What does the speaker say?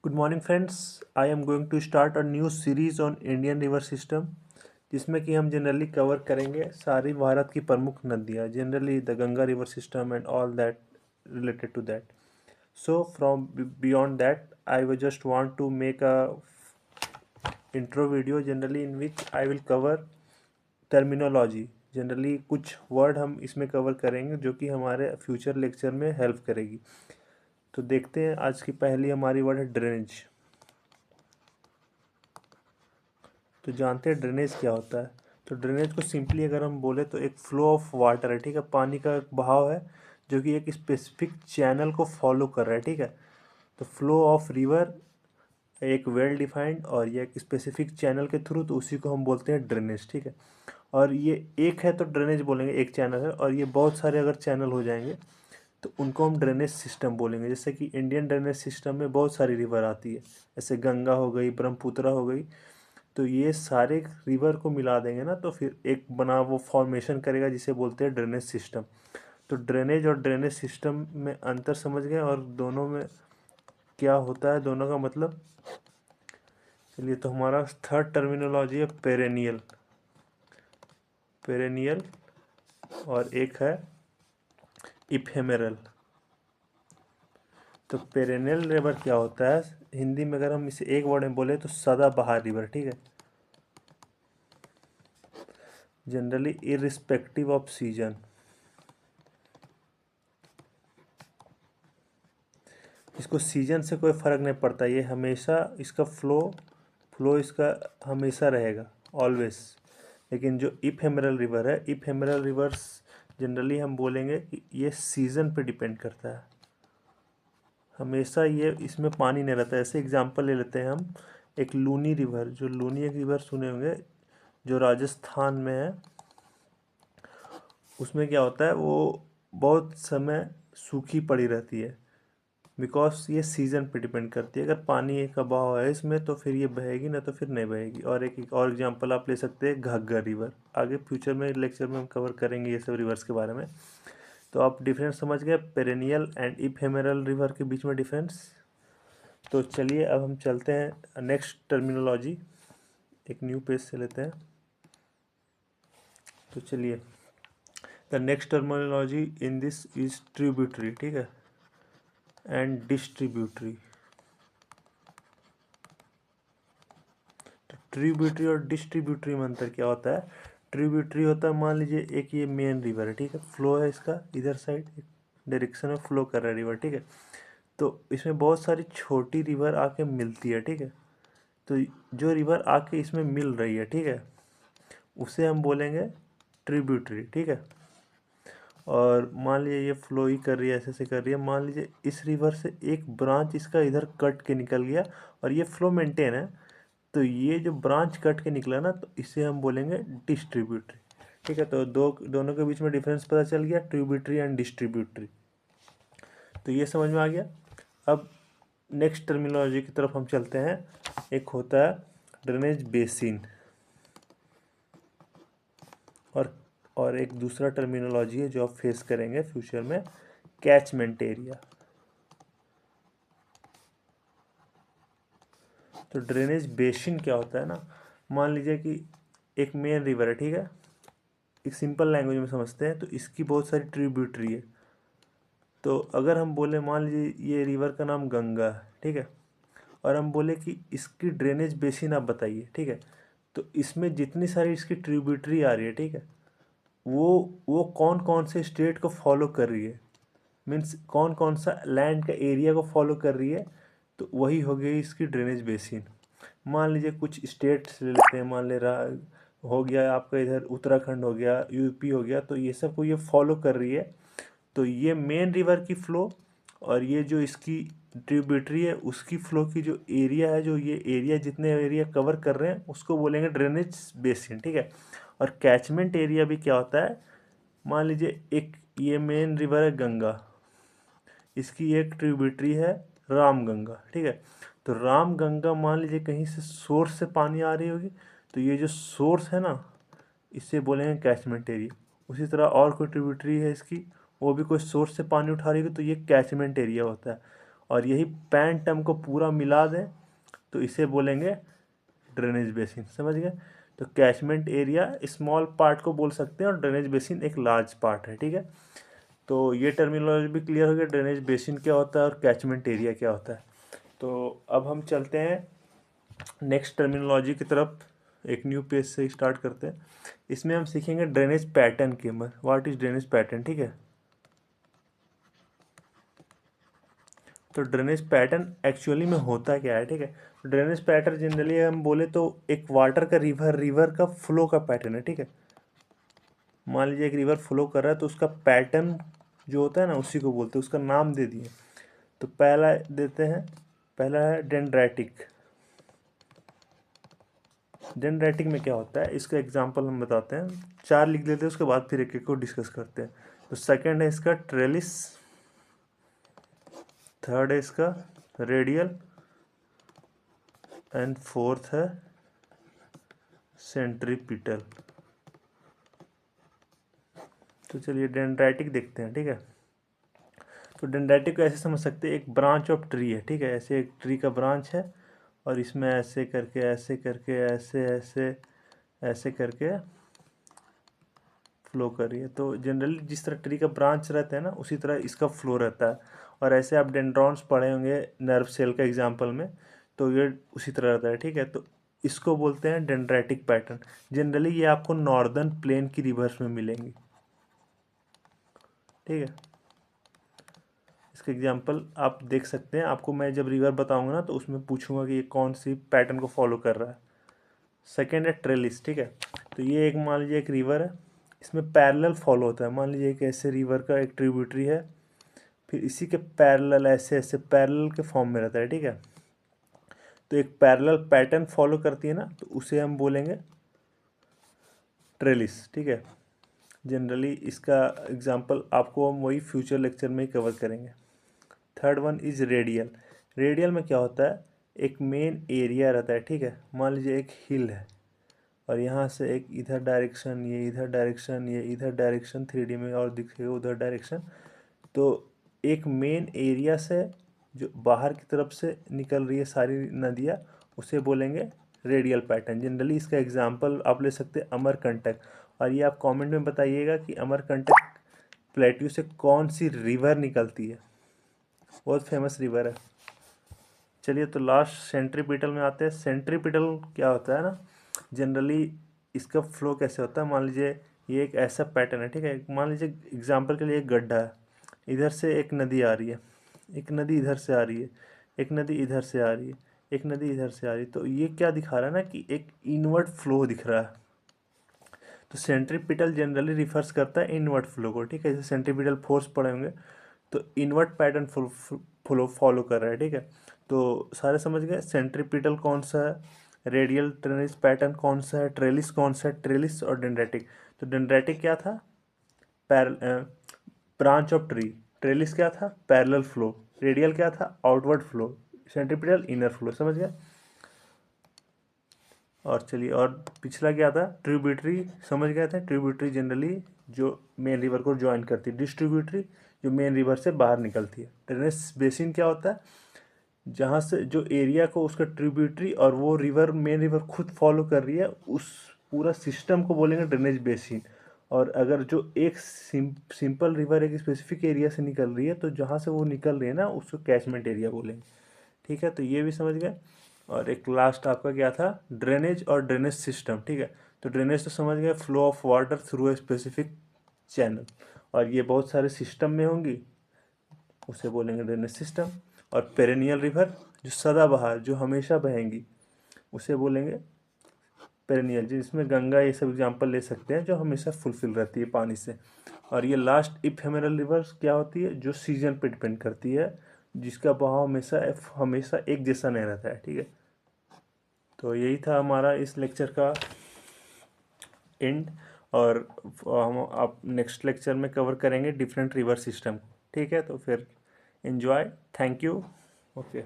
Good morning friends. I am going to start a new series on Indian river system, जिसमें कि हम generally cover करेंगे सारी भारत की प्रमुख नदियाँ, generally the Ganga river system and all that related to that. So from beyond that, I will just want to make a intro video generally in which I will cover terminology. Generally कुछ word हम इसमें cover करेंगे जो कि हमारे future lecture में help करेगी। तो देखते हैं, आज की पहली हमारी वर्ड है ड्रेनेज। तो जानते हैं ड्रेनेज क्या होता है। तो ड्रेनेज को सिंपली अगर हम बोले तो एक फ्लो ऑफ वाटर है, ठीक है। पानी का एक बहाव है जो कि एक स्पेसिफिक चैनल को फॉलो कर रहा है, ठीक है। तो फ्लो ऑफ रिवर एक वेल डिफाइंड और ये एक स्पेसिफिक चैनल के थ्रू, तो उसी को हम बोलते हैं ड्रेनेज, ठीक है। और ये एक है तो ड्रेनेज बोलेंगे, एक चैनल है। और ये बहुत सारे अगर चैनल हो जाएंगे तो उनको हम ड्रेनेज सिस्टम बोलेंगे। जैसे कि इंडियन ड्रेनेज सिस्टम में बहुत सारी रिवर आती है, जैसे गंगा हो गई, ब्रह्मपुत्र हो गई। तो ये सारे रिवर को मिला देंगे ना, तो फिर एक बना वो फॉर्मेशन करेगा जिसे बोलते हैं ड्रेनेज सिस्टम। तो ड्रेनेज और ड्रेनेज सिस्टम में अंतर समझ गए, और दोनों में क्या होता है, दोनों का मतलब। चलिए, तो हमारा थर्ड टर्मिनोलॉजी है पेरेनियल। पेरेनियल और एक है इफेमेरल। तो पेरेनियल रिवर क्या होता है, हिंदी में अगर हम इसे एक वर्ड में बोले तो सदाबहार रिवर, ठीक है। जनरली इरिस्पेक्टिव ऑफ सीजन, इसको सीजन से कोई फ़र्क नहीं पड़ता, ये हमेशा इसका फ्लो इसका हमेशा रहेगा, ऑलवेज। लेकिन जो इफेमरल रिवर है, इफेमरल रिवर्स जनरली हम बोलेंगे कि ये सीज़न पे डिपेंड करता है, हमेशा ये इसमें पानी नहीं रहता है। ऐसे एग्जांपल ले लेते हैं हम, एक लूनी रिवर, जो लूनी एक रिवर सुने होंगे जो राजस्थान में है। उसमें क्या होता है, वो बहुत समय सूखी पड़ी रहती है, बिकॉज ये सीज़न पे डिपेंड करती है। अगर पानी का बहाव है इसमें तो फिर ये बहेगी, ना तो फिर नहीं बहेगी। और एक और एग्जांपल आप ले सकते हैं घग्गर रिवर। आगे फ्यूचर में लेक्चर में हम कवर करेंगे ये सब रिवर्स के बारे में। तो आप डिफरेंस समझ गए पेरेनियल एंड इफेमेरल रिवर के बीच में डिफरेंस। तो चलिए अब हम चलते हैं नेक्स्ट टर्मिनोलॉजी, एक न्यू पेज से लेते हैं। तो चलिए, the next terminology in this is tributary, ठीक है, एंड डिस्ट्रीब्यूटरी। ट्रिब्यूटरी और डिस्ट्रीब्यूटरी में अंतर क्या होता है। ट्रिब्यूटरी होता है, मान लीजिए एक ये मेन रिवर है, ठीक है, फ्लो है इसका इधर साइड, एक डायरेक्शन में फ्लो कर रहा है रिवर, ठीक है। तो इसमें बहुत सारी छोटी रिवर आके मिलती है, ठीक है। तो जो रिवर आके इसमें मिल रही है, ठीक है, उसे हम बोलेंगे ट्रिब्यूटरी, ठीक है। और मान लीजिए ये फ्लो ही कर रही है, ऐसे कर रही है, मान लीजिए इस रिवर से एक ब्रांच इसका इधर कट के निकल गया और ये फ्लो मेंटेन है, तो ये जो ब्रांच कट के निकला ना, तो इसे हम बोलेंगे डिस्ट्रीब्यूटरी, ठीक है। तो दोनों के बीच में डिफरेंस पता चल गया, ट्रिब्यूटरी एंड डिस्ट्रीब्यूटरी। तो ये समझ में आ गया। अब नेक्स्ट टर्मिनोलॉजी की तरफ हम चलते हैं। एक होता है ड्रेनेज बेसिन, और एक दूसरा टर्मिनोलॉजी है जो आप फेस करेंगे फ्यूचर में, कैचमेंट एरिया। तो ड्रेनेज बेसिन क्या होता है ना, मान लीजिए कि एक मेन रिवर है, ठीक है, एक सिंपल लैंग्वेज में समझते हैं, तो इसकी बहुत सारी ट्रिब्यूटरी है। तो अगर हम बोले, मान लीजिए ये रिवर का नाम गंगा है, ठीक है, और हम बोले कि इसकी ड्रेनेज बेसिन आप बताइए, ठीक है। तो इसमें जितनी सारी इसकी ट्रिब्यूटरी आ रही है, ठीक है, वो कौन कौन से स्टेट को फॉलो कर रही है, मीन्स कौन कौन सा लैंड का एरिया को फॉलो कर रही है, तो वही हो गई इसकी ड्रेनेज बेसिन। मान लीजिए कुछ स्टेट्स ले लेते हैं, मान ले रहा हो गया आपका इधर उत्तराखंड हो गया, यूपी हो गया, तो ये सब को ये फॉलो कर रही है। तो ये मेन रिवर की फ़्लो और ये जो इसकी ट्रिब्यूटरी है उसकी फ़्लो की जो एरिया है, जो ये एरिया जितने एरिया कवर कर रहे हैं उसको बोलेंगे ड्रेनेज बेसिन, ठीक है। और कैचमेंट एरिया भी क्या होता है, मान लीजिए एक ये मेन रिवर है गंगा, इसकी एक ट्रिब्यूटरी है रामगंगा, ठीक है। तो रामगंगा मान लीजिए कहीं से सोर्स से पानी आ रही होगी, तो ये जो सोर्स है ना, इसे बोलेंगे कैचमेंट एरिया। उसी तरह और कोई ट्रिब्यूटरी है इसकी, वो भी कोई सोर्स से पानी उठा रही है, तो ये कैचमेंट एरिया होता है। और यही पैन टर्म को पूरा मिला दें तो इसे बोलेंगे ड्रेनेज बेसिन। समझ गए? तो कैचमेंट एरिया स्मॉल पार्ट को बोल सकते हैं और ड्रेनेज बेसिन एक लार्ज पार्ट है। ठीक है, तो ये टर्मिनोलॉजी भी क्लियर हो गया, ड्रेनेज बेसिन क्या होता है और कैचमेंट एरिया क्या होता है। तो अब हम चलते हैं नेक्स्ट टर्मिनोलॉजी की तरफ, एक न्यू पेज से स्टार्ट करते हैं। इसमें हम सीखेंगे ड्रेनेज पैटर्न के, व्हाट इज ड्रेनेज पैटर्न। ठीक है, तो ड्रेनेज पैटर्न एक्चुअली में होता क्या है। ठीक है, ड्रेनेज पैटर्न जनरली हम बोले तो एक वाटर का रिवर का फ्लो का पैटर्न है। ठीक है, मान लीजिए एक रिवर फ्लो कर रहा है तो उसका पैटर्न जो होता है ना उसी को बोलते हैं, उसका नाम दे दिए। तो पहला देते हैं, पहला है डेंड्रैटिक। डेंड्रैटिक में क्या होता है इसका एग्जांपल हम बताते हैं, 4 लिख लेते हैं, उसके बाद फिर एक एक को डिस्कस करते हैं। तो सेकंड है इसका ट्रेलिस, थर्ड है इसका रेडियल, एंड फोर्थ है सेंट्रीपिटल। तो चलिए डेंड्राइटिक देखते हैं। ठीक है, तो डेंड्राइटिक को ऐसे समझ सकते हैं, एक ब्रांच ऑफ ट्री है। ठीक है, ऐसे एक ट्री का ब्रांच है और इसमें ऐसे करके ऐसे करके ऐसे ऐसे ऐसे करके फ्लो कर रही है। तो जनरली जिस तरह ट्री का ब्रांच रहता है ना उसी तरह इसका फ्लो रहता है। और ऐसे आप डेंड्रॉन्स पढ़े होंगे नर्व सेल का एग्जांपल में, तो ये उसी तरह रहता है। ठीक है, तो इसको बोलते हैं डेंड्राइटिक पैटर्न। जनरली ये आपको नॉर्दर्न प्लेन की रिवर्स में मिलेंगी। ठीक है, इसका एग्जांपल आप देख सकते हैं, आपको मैं जब रिवर बताऊंगा ना तो उसमें पूछूंगा कि ये कौन सी पैटर्न को फॉलो कर रहा है। सेकेंड है ट्रेलिस। ठीक है, तो ये एक मान लीजिए एक रिवर है, इसमें पैरेलल फॉलो होता है। मान लीजिए एक ऐसे रिवर का एक ट्रिब्यूटरी है, फिर इसी के पैरेलल ऐसे ऐसे पैरेलल के फॉर्म में रहता है। ठीक है, तो एक पैरेलल पैटर्न फॉलो करती है ना तो उसे हम बोलेंगे ट्रेलिस। ठीक है, जनरली इसका एग्जांपल आपको हम वही फ्यूचर लेक्चर में ही कवर करेंगे। Third one is radial. Radial में क्या होता है, एक मेन एरिया रहता है। ठीक है, मान लीजिए एक हिल है और यहाँ से एक इधर डायरेक्शन, ये इधर डायरेक्शन, ये इधर डायरेक्शन, 3D में और दिखेगा उधर डायरेक्शन। तो एक मेन एरिया से जो बाहर की तरफ से निकल रही है सारी नदियाँ, उसे बोलेंगे रेडियल पैटर्न। जनरली इसका एग्जांपल आप ले सकते हैं अमरकंटक। और ये आप कमेंट में बताइएगा कि अमरकंटक प्लेट्यू से कौन सी रिवर निकलती है, बहुत फेमस रिवर है। चलिए, तो लास्ट सेंट्रीपिटल में आते हैं। सेंट्रीपिटल क्या होता है ना, जनरली इसका फ्लो कैसे होता है, मान लीजिए ये एक ऐसा पैटर्न है। ठीक है, मान लीजिए एग्जांपल के लिए एक गड्ढा है, इधर से एक नदी आ रही है, एक नदी इधर से आ रही है, एक नदी इधर से आ रही है, एक नदी इधर से आ रही है। तो ये क्या दिखा रहा है ना कि एक इनवर्ट फ्लो दिख रहा है। तो सेंट्रीपिटल जनरली रिफर्स करता है इनवर्ट फ्लो को। ठीक है, जैसे सेंट्रीपिटल फोर्स पढ़े होंगे तो इनवर्ट पैटर्न फ्लो फॉलो कर रहा है। ठीक है, तो सारे समझ गए सेंट्रीपिटल कौन सा है, रेडियल ड्रेनेज पैटर्न कौन सा है, ट्रेलिस कौन सा है, ट्रेलिस और डेंड्रेटिक। तो डेंड्रेटिक क्या था, ब्रांच ऑफ ट्री, ट्रेलिस क्या था, पैरेलल फ्लो, रेडियल क्या था, outward flow, centripetal inner flow. समझ गए? और चलिए, और पिछला क्या था, ट्रिब्यूटरी समझ गए थे। ट्रिब्यूटरी जनरली जो मेन रिवर को ज्वाइन करती है, डिस्ट्रीब्यूटरी जो मेन रिवर से बाहर निकलती है। ड्रेनेज बेसिन क्या होता है, जहाँ से जो एरिया को उसका ट्रिब्यूटरी और वो रिवर मेन रिवर खुद फॉलो कर रही है, उस पूरा सिस्टम को बोलेंगे ड्रेनेज बेसिन। और अगर जो एक सिंपल रिवर एक स्पेसिफिक एरिया से निकल रही है तो जहाँ से वो निकल रही है ना उसको कैचमेंट एरिया बोलेंगे। ठीक है, तो ये भी समझ गए। और एक लास्ट आपका क्या था, ड्रेनेज और ड्रेनेज सिस्टम। ठीक है, तो ड्रेनेज तो समझ गए, flow of water through a specific channel, और ये बहुत सारे सिस्टम में होंगी, उसे बोलेंगे ड्रेनेज सिस्टम। और पेरेनियल रिवर जो सदाबहार जो हमेशा बहेंगी, उसे बोलेंगे पेरेनियल, जिसमें गंगा ये सब एग्जांपल ले सकते हैं जो हमेशा फुलफिल रहती है पानी से। और ये लास्ट इफेमेरल रिवर्स क्या होती है, जो सीजन पे डिपेंड करती है, जिसका बहाव हमेशा हमेशा एक जैसा नहीं रहता है। ठीक है, तो यही था हमारा इस लेक्चर का एंड। और हम आप नेक्स्ट लेक्चर में कवर करेंगे डिफरेंट रिवर सिस्टम। ठीक है, तो फिर एंजॉय, थैंक यू, ओके।